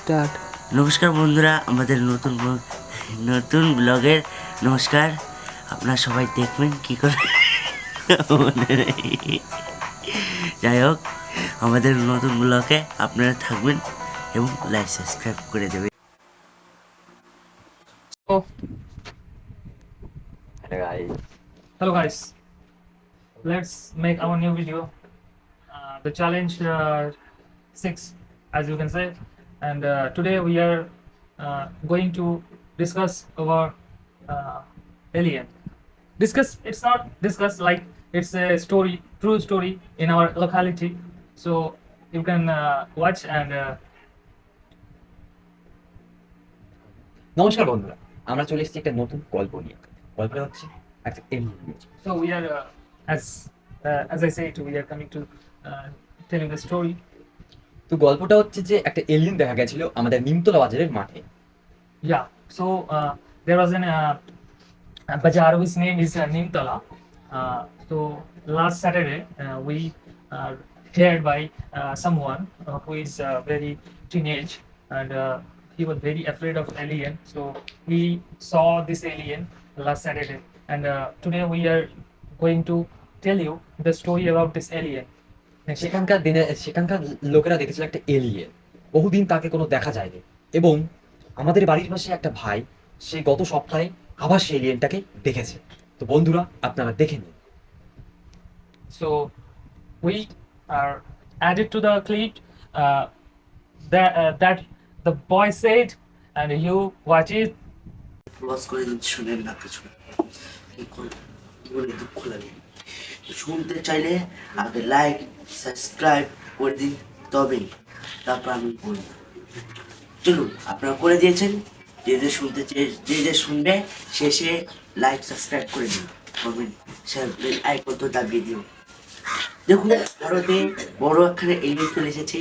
Start. নমস্কার বন্ধুরা, আমাদের নতুন ব্লগের নমস্কার। আপনারা সবাই দেখবেন কি করে যাই হোক, আমাদের নতুন ব্লগে আপনারা থাকবেন এবং লাইক সাবস্ক্রাইব করে দেবেন। Hello guys, let's make our new video. The challenge 6, as you can say, and today we are going to discuss our alien. Discuss. It's not discuss like it's a story, true story in our locality. So you can watch and. নমস্কার বন্ধুরা, আমরা চলে এসেছি একটা নতুন গল্প নিয়ে। গল্পটা হচ্ছে একটা alien. So we are, as I said, we are coming to tell you the story. তো গল্পটা হচ্ছে যে একটা এলিয়েন দেখা গেছিল আমাদের নিমতলা বাজারের মাঠে। Yeah. So there was an bazaar whose name is Nimtala. So last Saturday we are hired by someone who is very teenage, and he was very afraid of alien. So he saw this alien last Saturday, and today we are going to tell you the story about this alien. সেখানকার লোকেরা দেখেছিল একটা alien. বহুদিন তাকে কোনো দেখা যায়নি, এবং আমাদের বাড়ির পাশে একটা ভাই, সে গত সপ্তাহে আবার সেই এলিয়েনটাকে দেখেছে। তো বন্ধুরা, আপনারা দেখে নিন। So we are added to the clip that the boy said, and you watch it. Close করে দিন, শুনেন না কিছু। কি বলে দুঃখ লাগে। শুনতে চাইলে আগে লাইক সাবস্ক্রাইব করে দিন, তবেই তারপর আমি বলব। চলুন, আপনারা করে দিয়েছেন। যে শুনতে যে শুনবে শেষে লাইক সাবস্ক্রাইব করে দিন, করবেন বেল আইকন তো দাবিয়ে দিও। দেখুন, ভারতে বড় একখানে এলিয়েন চলে এসেছে।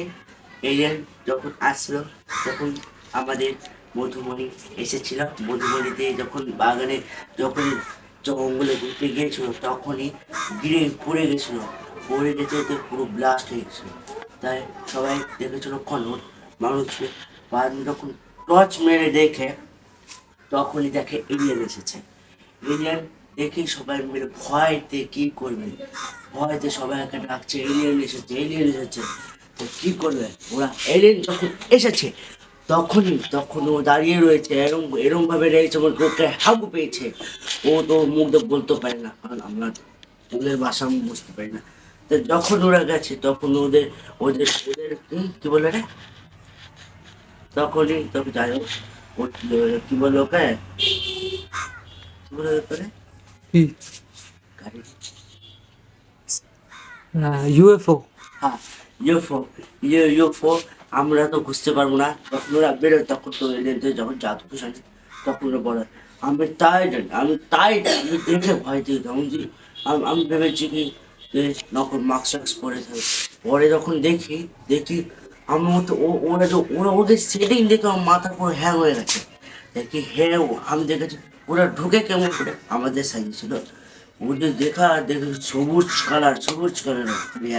এলিয়েন যখন আসলো তখন আমাদের মধুমণি এসেছিল। মধুমণিতে যখন বাগানে যখন জঙ্গলে ঘুরতে গিয়েছিল তখনই গিরে পড়ে গেছিল। পড়ে যেতে যেতে পুরো ব্লাস্ট হয়ে গেছিল। তাই সবাই দেখেছিল খনন মানুষ যখন টর্চ মেরে দেখে তখনই দেখে এলিয়েন এসেছে। এলিয়েন দেখে সবাই মিলে ভয়তে কি করবে, ভয়তে সবাইকে ডাকছে এলিয়েন এসেছে, এলিয়েন এসেছে। তো কি করবে ওরা? এলিয়েন যখন এসেছে তখন ও দাঁড়িয়ে রয়েছে, এরম ভাবে রয়েছে, ওকে হাগু পেয়েছে। ও তো মুখ দিয়ে বলতে পারে না, কারণ আমরা ওদের ভাষা আমি বুঝতে পারি না। তো যখন ওরা গেছে তখন ওদের ওদের ওদের কি বলে রে, তখনই যাই হোক কি বলে ওকে, কি বলে ওকে কি? গাড়ি, ইউএফও। হ্যাঁ ইউএফও। ইউএফও আমরা তো বুঝতে পারবো না। যখন ওরা বেরোয় তখন তো এলিয়েনদের যখন জাদু জানি তখন ওরা বলে। আমি দেখে ভয় দিই। আমি ভেবেছি কি যে নকল মাস্ক টাক্স পরে থাকে। পরে যখন দেখি আমার মতো ওরা ওদের সেটিং দেখে আমার মাথার পুরো হ্যাং হয়ে গেছে। দেখি হ্যাঁ, আমি দেখেছি ওরা ঢুকে কেমন করে আমাদের সাইজে ছিল। ওদের দেখে সবুজ কালার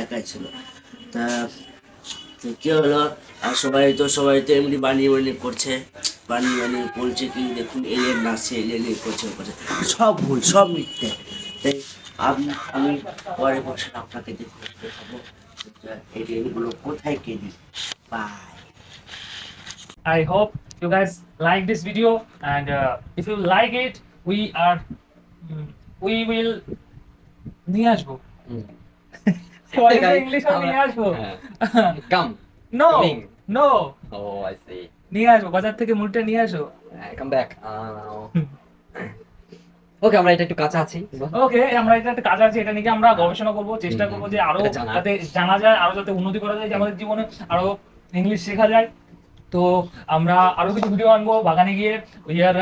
একাই ছিল। তা কি হলো, আর সবাই তো এমনি বানিয়ে করছে, বানিয়ে বলছে কি দেখুন এলিয়েন নাচছে, এলিয়েন করছে, সব ভুল, সব মিথ্যে। তাই আমি পরে বসে আপনাকে দেখাবো এলিয়েনগুলো কোথায় কেনি। By. I hope you guys like this video, and if you like it, we will নিয়ে আসবো। What is the English of নিয়ে আসবো? Come No, Coming. no. Oh I see. নিয়ে আসবো, বাজার থেকে মুলটা নিয়ে আসো। Come back. ওকে, আমরা এটা একটু কাঁচা আছি। ওকে, আমরা এটা একটা কাজ আছে, এটা নিয়ে আমরা গবেষণা করব, চেষ্টা করব যে আরো এটা জানার। যাতে জানা যায়, আরো যাতে উন্নতি করা যায়, যে আমাদের জীবনে আরো ইংলিশ শেখা যায়। তো আমরা আরো কিছু ভিডিও আনবো, বাগানে গিয়ে ইয়ার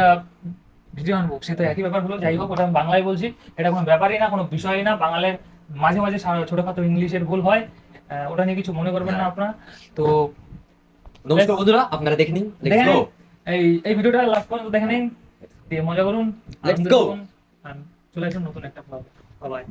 ভিডিও আনবো। সে তো একই ব্যাপার হলো, যাই হোক, ওটা আমি বাংলায় বলছি। এটা কোনো ব্যাপারই না, কোনো বিষয়ই না। বাংলায় মাঝে মাঝে ছোটখাটো ইংলিশের ভুল হয়, ওটা নিয়ে কিছু মনে করবেন না আপনারা। তো নমস্কার বন্ধুরা, আপনারা দেখে নিন। Let's go. এই ভিডিওটা লাস্ট পর্যন্ত দেখে নিন, দিয়ে মজা করুন, Let's আনন্দ go. করুন, আর চলে আসুন নতুন একটা ব্লগ। বাই।